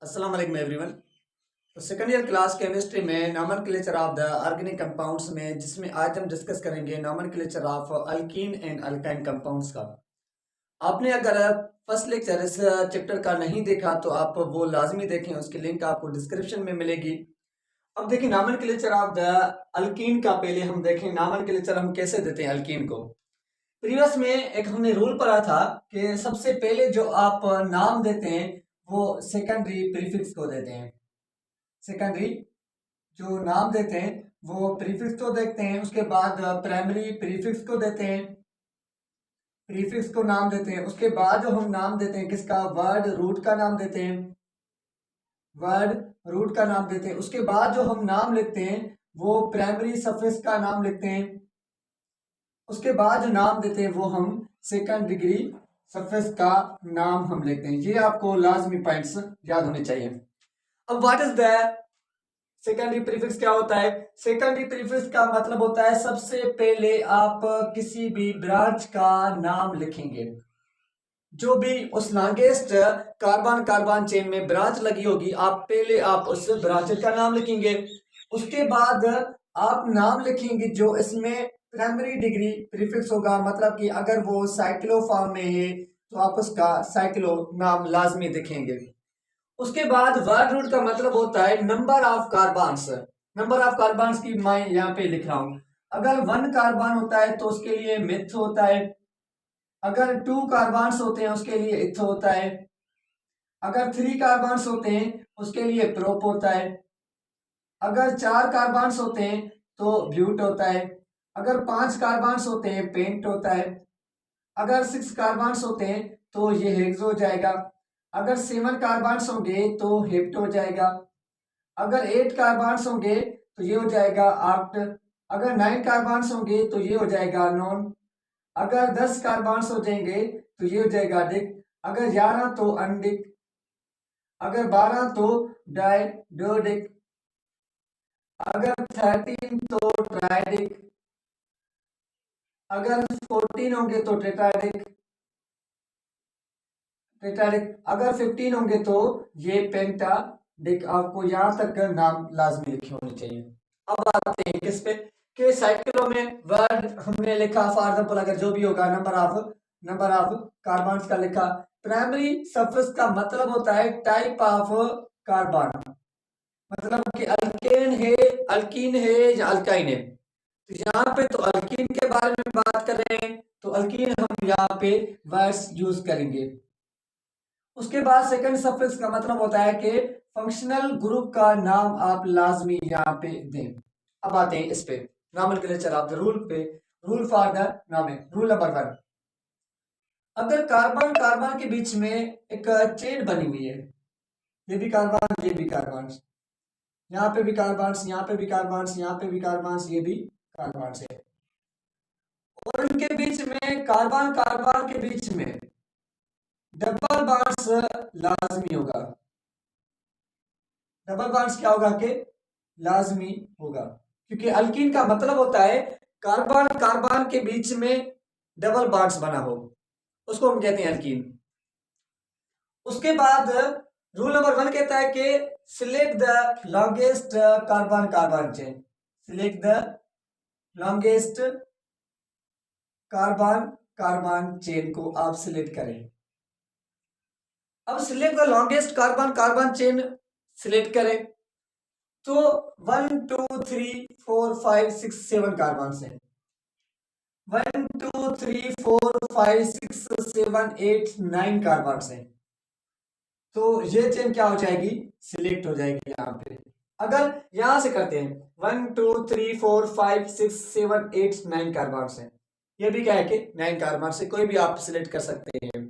अस्सलाम वालेकुम एवरीवन। तो सेकंड ईयर क्लास केमिस्ट्री में nomenclature of the organic compounds में जिसमें आज हम डिस्कस करेंगे nomenclature of alkyne and alkyne compounds का। आपने अगर फर्स्ट लेक्चर इस चैप्टर का नहीं देखा तो आप वो लाजमी देखें, उसकी लिंक आपको डिस्क्रिप्शन में मिलेगी। अब देखिए नॉमेनक्लेचर ऑफ द अल्कीन का पहले हम देखें नॉमेनक्लेचर हम कैसे देते हैं अल्कीन को। प्रीवियस में एक हमने रूल पढ़ा था कि सबसे पहले जो आप नाम देते हैं वो सेकेंडरी प्रीफिक्स को देते हैं। सेकेंडरी जो नाम देते हैं वो प्रीफिक्स को देखते हैं, उसके बाद प्राइमरी प्रीफिक्स को देते हैं, प्रीफिक्स को नाम देते हैं। उसके बाद जो हम नाम देते हैं किसका, वर्ड रूट का नाम देते हैं, वर्ड रूट का नाम देते हैं। उसके बाद जो हम नाम लिखते हैं वो प्राइमरी सफिक्स का नाम लिखते हैं। उसके बाद जो नाम देते हैं वो हम सेकंड डिग्री सफिक्स का नाम हम लिखते हैं। ये आपको लाजमी पॉइंट्स याद होने चाहिए। अब what is the secondary prefix, क्या होता है? सेकेंडरी प्रीफिक्स का मतलब होता है सबसे पहले आप किसी भी ब्रांच का नाम लिखेंगे। जो भी उस लॉन्गेस्ट कार्बन कार्बन चेन में ब्रांच लगी होगी आप पहले आप उस ब्रांच का नाम लिखेंगे। उसके बाद आप नाम लिखेंगे जो इसमें प्राइमरी डिग्री प्रीफिक्स होगा, मतलब कि अगर वो साइक्लो फॉर्म में है तो आप उसका साइक्लो नाम लाजमी लिखेंगे। उसके बाद वर्ड रूट का मतलब होता है number of carbons. Number of carbons की मैं यहाँ पे लिख रहा हूं। अगर 1 कार्बन होता है तो उसके लिए मिथ होता है, अगर 2 कार्बन्स होते हैं उसके लिए इथ होता है, अगर 3 कार्बन्स होते हैं उसके लिए प्रोप होता है, अगर 4 कार्बन्स होते हैं तो ब्यूट होता है, अगर 5 कार्बन्स होते हैं पेंट होता है, अगर 6 कार्बन्स होते हैं तो ये हेक्स हो जाएगा, अगर 7 कार्बन्स होंगे तो हेप्ट हो जाएगा, अगर 8 कार्बन्स होंगे तो ये हो जाएगा आक्ट, अगर 9 कार्बन्स होंगे तो ये हो जाएगा नॉन, अगर 10 कार्बन्स हो जाएंगे तो ये हो जाएगा डिक, अगर 11 तो अनडिक, अगर 12 तो डाई डोडिक, अगर 13 तो ट्राइडिक, अगर 14 होंगे तो टेट्राडिक, अगर 15 होंगे तो ये पेंटाडिक। आपको यहां तक नाम लाजमी लिखे होने चाहिए। अब आते हैं किस पे के साइक्लो में वर्ड हमने लिखा, फॉर एग्जांपल अगर जो भी होगा नंबर ऑफ कार्बन्स का लिखा। प्राइमरी सफिक्स का मतलब होता है टाइप ऑफ कार्बन, मतलब कि अल्केन है, अल्कीन है या अल्काइन है। तो यहाँ पे तो अल्कीन के बारे में बात कर रहे हैं तो अल्कीन हम यहाँ पे वर्ड्स यूज करेंगे। उसके बाद सेकंड सफिक्स का मतलब होता है कि फंक्शनल ग्रुप का नाम आप लाजमी यहाँ पे दें। अब आते हैं इस पे नॉमेनक्लेचर ऑफ द रूल पे। Rule for the nomen, rule number 1। अगर कार्बन कार्बन के बीच में एक चेन बनी हुई है, ये भी कार्बन ये भी कार्बन, यहाँ पे भी कार्बन यहाँ पे भी कार्बन यहाँ पे भी कार्बन ये भी कार्बन है, और इनके बीच में कार्बन कार्बन के बीच में डबल बॉन्ड्स लाजमी होगा। डबल बॉन्ड्स क्या होगा कि लाजमी होगा, क्योंकि अल्कीन का मतलब होता है कार्बन कार्बन के बीच में डबल बॉन्ड्स बना हो, उसको हम कहते हैं अल्कीन। उसके बाद रूल नंबर 1 कहता है कि select the longest carbon carbon chain, select the longest carbon carbon chain को आप सिलेक्ट करें। अब select the longest carbon carbon chain select करें तो 1 2 3 4 5 6 7 कार्बन है। 1 2 3 4 5 6 7 8 9 कार्बन है। तो ये चेन क्या हो जाएगी, सिलेक्ट हो जाएगी यहाँ पे। अगर यहां से करते हैं 1 2 3 4 5 6 7 8 9 कार्बन है, ये भी क्या है कि 9 कार्बन से कोई भी आप सिलेक्ट कर सकते हैं।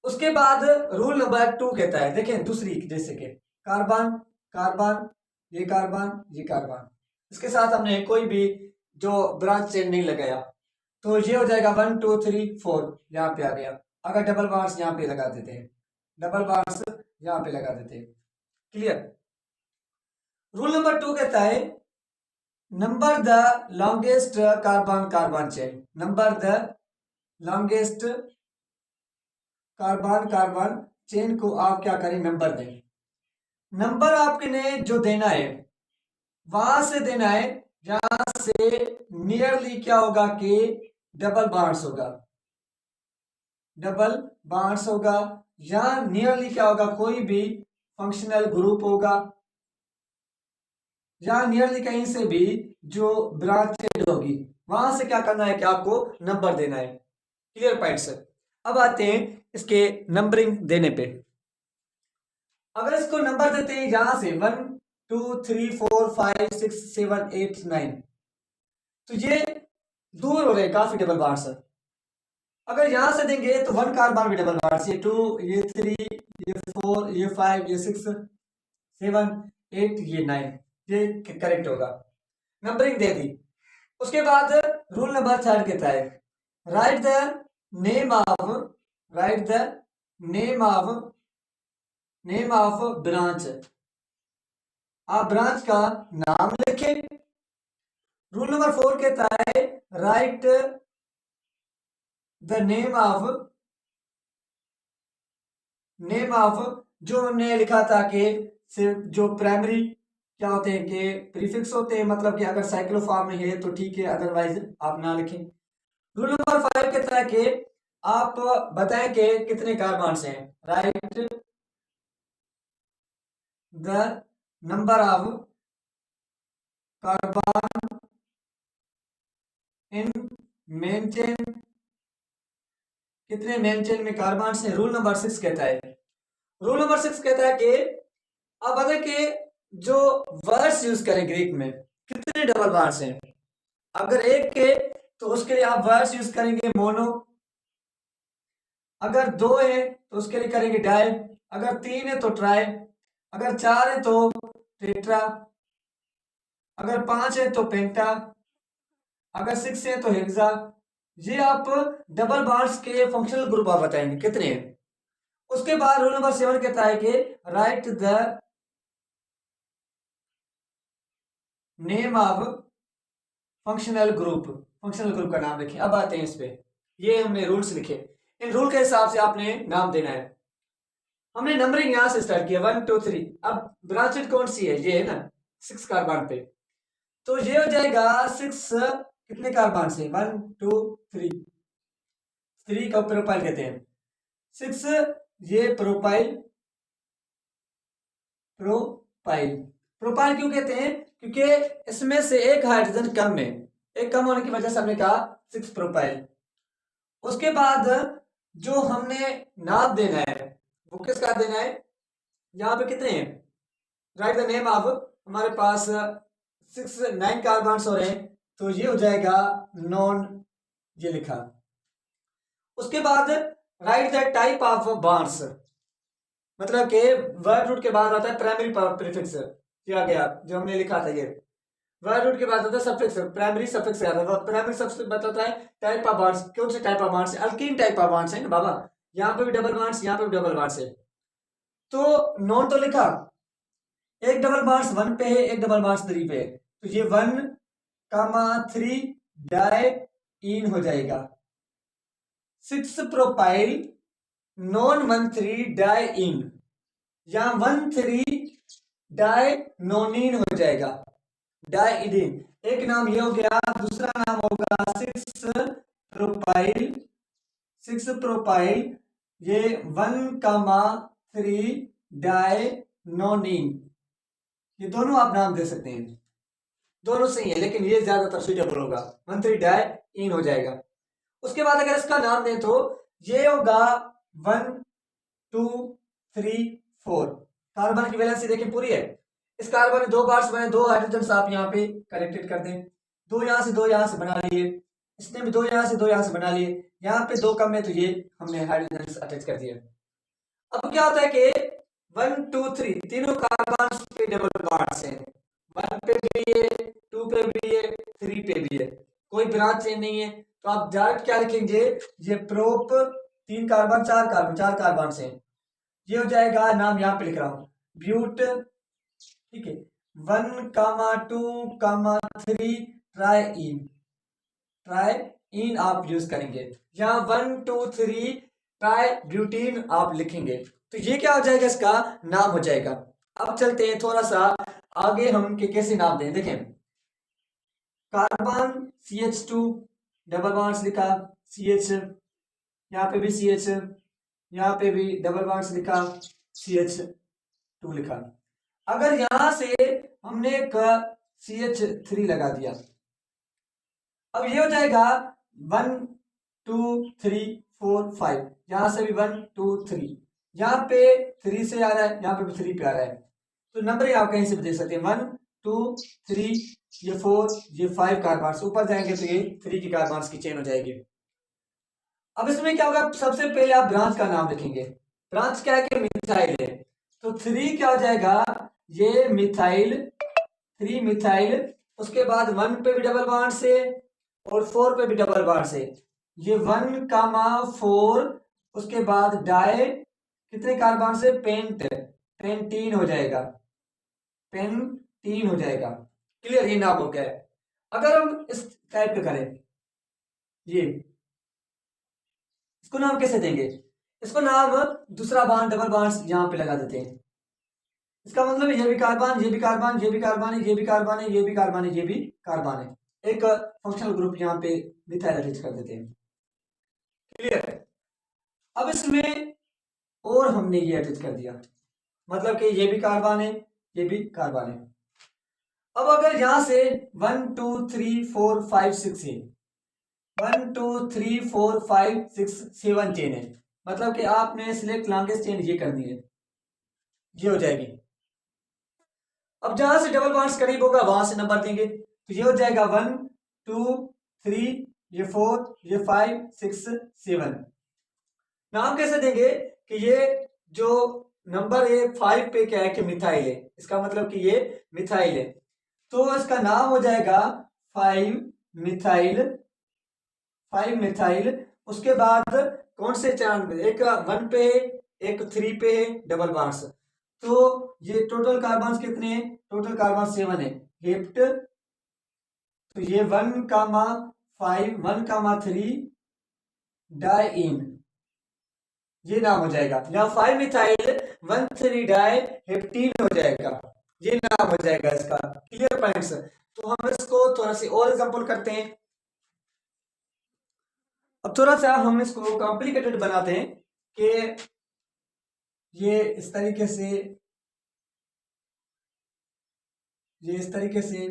उसके बाद रूल नंबर 2 कहता है, देखें दूसरी जैसे कि कार्बन कार्बन ये कार्बन ये कार्बन, इसके साथ हमने कोई भी जो ब्रांच चेन नहीं लगाया तो ये हो जाएगा 1 2 3 4 यहाँ पे आ गया। अगर डबल बॉन्ड्स यहाँ पे लगा देते हैं, डबल बॉन्ड्स यहाँ पे लगा देते हैं। क्लियर। रूल नंबर 2 कहता है number the longest carbon carbon chain, number the longest carbon carbon chain को आप क्या करें, नंबर दें। नंबर आपके ने जो देना है वहां से देना है जहां से नियरली क्या होगा कि डबल बाउंस होगा, डबल बाउंस होगा, या नियरली क्या होगा, कोई भी फंक्शनल ग्रुप होगा, या नियरली कहीं से भी जो ब्रांचेड होगी, वहां से क्या करना है कि आपको नंबर देना है। Clear point sir. अब आते हैं इसके नंबरिंग देने पे। अगर इसको नंबर देते हैं यहां से 1 2 3 4 5 6 7 8 9, तो ये दूर हो रहे काफी डबल बाउंस। अगर यहां से देंगे तो 1 कार्बन भी डबल बाउंस, ये 2 ये 3 ये 4 ये 5 ये 6 7 8 ये 9, ये करेक्ट होगा। नंबरिंग दे दी। उसके बाद रूल नंबर 3 कहता है right the name of, right the name of branch. आप ब्रांच का नाम लिखें। रूल नंबर 4 कहता है राइट द नेम ऑफ जो हमने लिखा था कि सिर्फ जो प्राइमरी क्या होते हैं कि प्रीफिक्स होते हैं, मतलब कि अगर साइक्लो फॉर्म में है तो ठीक है, अदरवाइज आप ना लिखें। रूल नंबर 5 कहता है कि आप बताएं कि कितने कार्बन्स हैं। Right the number of carbon in main chain, कितने मेन चेन में कार्बन्स हैं। रूल नंबर 6 कहता है, रूल नंबर 6 कहता है कि अब बताएं कि जो वर्ड्स यूज करें ग्रीक में कितने डबल बार्स हैं। अगर एक के तो उसके लिए आप वर्ड्स यूज करेंगे मोनो, अगर 2 है तो उसके लिए करेंगे डाई, अगर 3 है तो ट्राई, अगर 4 है तो टेट्रा, अगर 5 है तो पेंटा, अगर 6 है तो हेक्सा। ये आप डबल बार्स के फंक्शनल ग्रुप आप बताएंगे कितने हैं। उसके बाद रूल नंबर 7 कहता है कि right the name of functional group, functional group का नाम लिखें। अब आते हैं इस पे, ये हमने रूल्स लिखे, इन रूल के हिसाब से आपने नाम देना है। हमने नंबरिंग यहां से स्टार्ट किया 1 2 3। अब ब्रांचेड कौन सी है, ये है ना 6 कार्बन पे, तो ये हो जाएगा 6 कितने कार्बन से 1 2 3, 3 का प्रोपाइल कहते हैं 6, ये प्रोपाइल, प्रोपाइल प्रोपाइल क्यों कहते हैं, क्योंकि इसमें से एक हाइड्रोजन कम है, एक कम होने की वजह से हमने कहा 6 प्रोपाइल। उसके बाद जो हमने नाम देना है वो किसका देना है, यहाँ पे कितने हैं, राइट द नेम ऑफ, हमारे पास 9 कार्बन्स हो रहे हैं, तो ये हो जाएगा नॉन, ये लिखा। उसके बाद right the type of bonds, मतलब कि वर्ड रूट के बाद आता है प्राइमरी प्रीफिक्स, किया गया जो हमने लिखा था, ये वर्ड रूट के बाद आता है सफिक्स, प्राइमरी सफिक्स आता है। प्राइमरी सफिक्स बताता है टाइप ऑफ बॉन्ड्स, कौन से type of bonds, alkyne type of bonds है ना बाबा, यहाँ पे भी डबल बॉन्ड्स, यहाँ पे भी डबल बॉन्ड्स है। तो नॉन तो लिखा, एक डबल बॉन्ड्स 1 पे है, एक डबल बॉन्ड्स 3 पे है, तो ये 1,3 डाई इन हो जाएगा। 6 प्रोपाइल नॉन 1,3 डाई इन, यहां 1,3 डाई नोनिन हो जाएगा, डाई इडिन। एक नाम ये हो गया, दूसरा नाम होगा 6 प्रोपाइल, 6 प्रोपाइल ये 1,3 डाई नोनिन, ये दोनों आप नाम दे सकते हैं, दोनों सही है, लेकिन ये ज्यादातर सुटेबल होगा, 1,3 डाई इन हो जाएगा। उसके बाद अगर इसका नाम दें तो ये होगा 1 2 3 4, कार्बन की वैलेंसी देखें पूरी है, इस कार्बन में 2 बार्स बने, 2 हाइड्रोजन आप यहाँ पे कनेक्टेड कर दें, 2 यहाँ से 2 यहाँ से बना लिए, इसने भी 2 यहाँ से 2 यहाँ से बना लिए, यहाँ पे 2 कम है तो ये हमने हाइड्रोजन अटैच कर दिया। अब क्या होता है कि 1 2 3 तीनों कार्बन पे डबल बॉन्ड्स हैं, 1 पे भी है, 2 पे भी है, 3 पे भी है, कोई ब्रांच चेन नहीं है, तो आप डायरेक्ट क्या लिखेंगे, ये प्रोप 3 कार्बन 4 कार्बन 4 कार्बन से, ये हो जाएगा, नाम यहाँ पे लिख रहा हूं ब्यूट, ठीक है। 1,2,3 ट्राई इन, ट्राई इन आप यूज करेंगे, यहाँ 1 2 3 ट्राई ब्यूटीन आप लिखेंगे, तो ये क्या हो जाएगा, इसका नाम हो जाएगा। अब चलते हैं थोड़ा सा आगे, हम के कैसे नाम दें। देखें, कार्बन CH2 डबल बॉन्ड्स लिखा, CH, यहाँ पे भी CH, यहाँ पे भी डबल बॉन्ड्स लिखा, CH2 लिखा। अगर यहां से हमने एक CH3 लगा दिया, अब ये हो जाएगा 1 2 3 4 5, यहां से भी 1 2 3, यहाँ पे 3 से आ रहा है, यहाँ पे भी 3 पे आ रहा है, तो नंबर आप कहीं से भी देख सकते हैं 1 2 3, ये 4, ये 5 कार्बन्स, ऊपर जाएंगे तो ये 3 की कार्बन्स की चेन हो जाएगी। अब इसमें क्या होगा, सबसे पहले आप ब्रांच का नाम लिखेंगे। ब्रांच क्या है कि मिथाइल है, तो 3 क्या हो जाएगा, ये मिथाइल, 3 मिथाइल। उसके बाद 1 पे भी डबल बॉन्ड से और 4 पे भी डबल बॉन्ड से, ये 1 कामा 4, उसके बाद डाई कितने कार्बन से, पेंटीन हो जाएगा, पेंटीन हो जाएगा। क्लियर, ये नाम हो गया है। अगर हम इस टाइप का करें, ये इसको नाम कैसे देंगे, इसको नाम दूसरा बांड डबल बांड यहां पे लगा देते हैं। इसका मतलब ये भी कार्बन, ये भी कार्बन, ये भी कार्बन है, ये भी कार्बन है, ये भी कार्बन है, ये भी कार्बन है, एक फंक्शनल ग्रुप यहाँ पे मिथाइल अटैच कर देते हैं। क्लियर है। अब इसमें और हमने ये अटैच कर दिया, मतलब कि ये भी कार्बन है, ये भी कार्बन है। अब अगर यहां से 1 2 3 4 5 6 है, 1 2 3 4 5 6 7 चेन है, मतलब कि आपने सिलेक्ट लॉन्गेस्ट चेन ये करनी है, ये हो जाएगी। अब जहां से डबल बॉन्ड्स करीब होगा वहां से नंबर देंगे, तो ये हो जाएगा 1 2 3, ये 4, ये 5 6 7। नाम कैसे देंगे कि ये जो नंबर है 5 पे क्या है कि मिथाइल है, इसका मतलब कि ये मिथाइल है, तो इसका नाम हो जाएगा 5 मिथाइल, 5 मिथाइल। उसके बाद कौन से चार, एक 1 पे है, एक 3 पे है डबल बॉन्ड्स, तो ये टोटल कार्बन कितने हैं, टोटल कार्बन 7 है, हेप्ट, तो ये 1 कामा 5 1 कामा 3 डाइइन, ये नाम हो जाएगा। यहाँ 5 मिथाइल 1 3 डाई हेप्टीन हो जाएगा, ये नाम हो जाएगा इसका। Clear points. तो हम इसको थोड़ा सी और एग्जांपल करते हैं। अब थोड़ा सा हम इसको कॉम्प्लिकेटेड बनाते हैं कि ये इस तरीके से, ये इस तरीके से,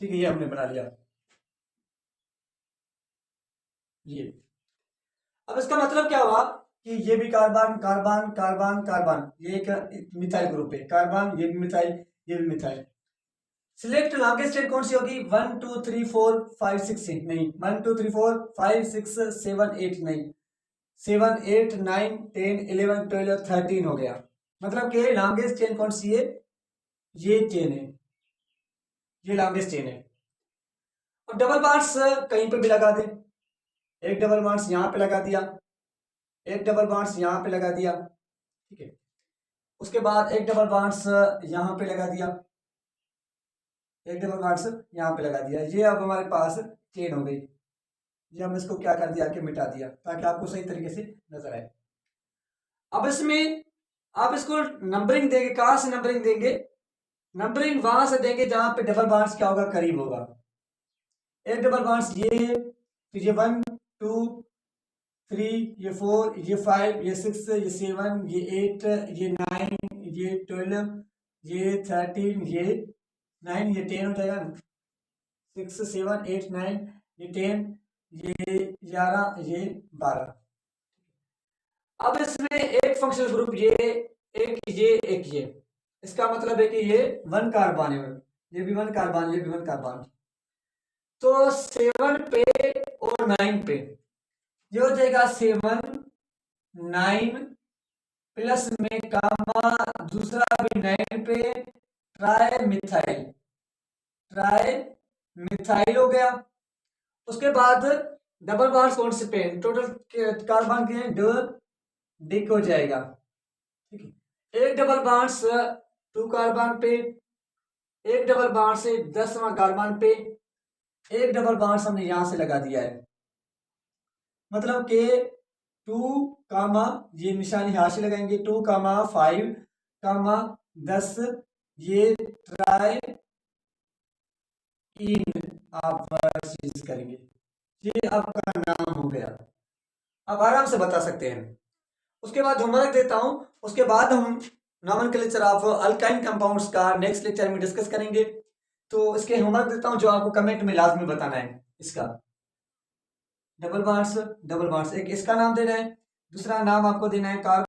ठीक है, ये हमने बना लिया ये। अब इसका मतलब क्या हुआ कि ये भी कार्बन कार्बन कार्बन कार्बन, ये एक मिथाइल ग्रुप है, कार्बन, ये भी मिथाइल, ये भी मिथाइल। सिलेक्ट लॉन्गेस्ट चेन कौन सी होगी, 1 2 3 4 5 6 नहीं, 1 2 3 4 5 6 7 8 नहीं, 7 8 9 10 11 12 13 हो गया, मतलब कि लॉन्गेस्ट चेन कौन सी है, ये चेन है, ये लॉन्गेस्ट चेन है। और डबल बॉन्ड्स कहीं पे भी लगा दे, एक डबल बॉन्ड्स यहां पे लगा दिया, एक डबल बॉन्ड्स यहां पे लगा दिया, ठीक है। उसके बाद एक डबल बॉन्ड्स यहां पे लगा दिया, एक डबल बॉन्ड्स यहां पे लगा दिया, ये अब हमारे पास चेन हो गई। ये हम इसको क्या कर दिया कि मिटा दिया, ताकि आपको सही तरीके से नजर आए। अब इसमें आप इसको नंबरिंग देंगे, कहां से नंबरिंग देंगे, नंबरिंग वहां से देंगे जहां पे डबल बॉन्ड्स क्या होगा, करीब होगा। एक डबल बॉन्ड्स ये है, तो ये 1 2 3, ये 4, ये 5, ये 6, ये 7, ये 8, ये 9, ये 12, ये 13, ये 9, ये 10 हो जाएगा, 6 7 8 9, ये 10, ये 11, ये 12। अब इसमें एक फंक्शनल ग्रुप ये, एक ये, एक ये, इसका मतलब है कि ये 1 कार्बन है, ये भी 1 कार्बन, ये भी 1 कार्बन। तो 7 पे और 9 पे ये हो जाएगा 7 9 प्लस में कामा दूसरा भी 9 पे ट्राई मिथाइल, ट्राई मिथाइल हो गया। उसके बाद डबल बॉन्ड्स कौन से पे, टोटल कार्बन के दो डिक हो जाएगा, ठीक है। एक डबल बॉन्ड्स 2 कार्बन पे, एक डबल बॉन्ड से 10वां कार्बन पे, एक डबल बॉन्ड्स हमने यहां से लगा दिया है, मतलब के 2 कामा, ये निशानी यहाँ से लगाएंगे, 2 कामा 5 कामा 10, ये ट्राई इन आप यूज करेंगे। ये आपका नाम हो गया, आप आराम से बता सकते हैं। उसके बाद होमवर्क देता हूं, उसके बाद हम नॉमेनक्लेचर ऑफ अल्काइन कंपाउंड्स का नेक्स्ट लेक्चर में डिस्कस करेंगे। तो इसके होमवर्क देता हूं जो आपको कमेंट में लाजमी बताना है। इसका डबल बॉन्ड्स एक इसका नाम देना है, दूसरा नाम आपको देना है कार्बन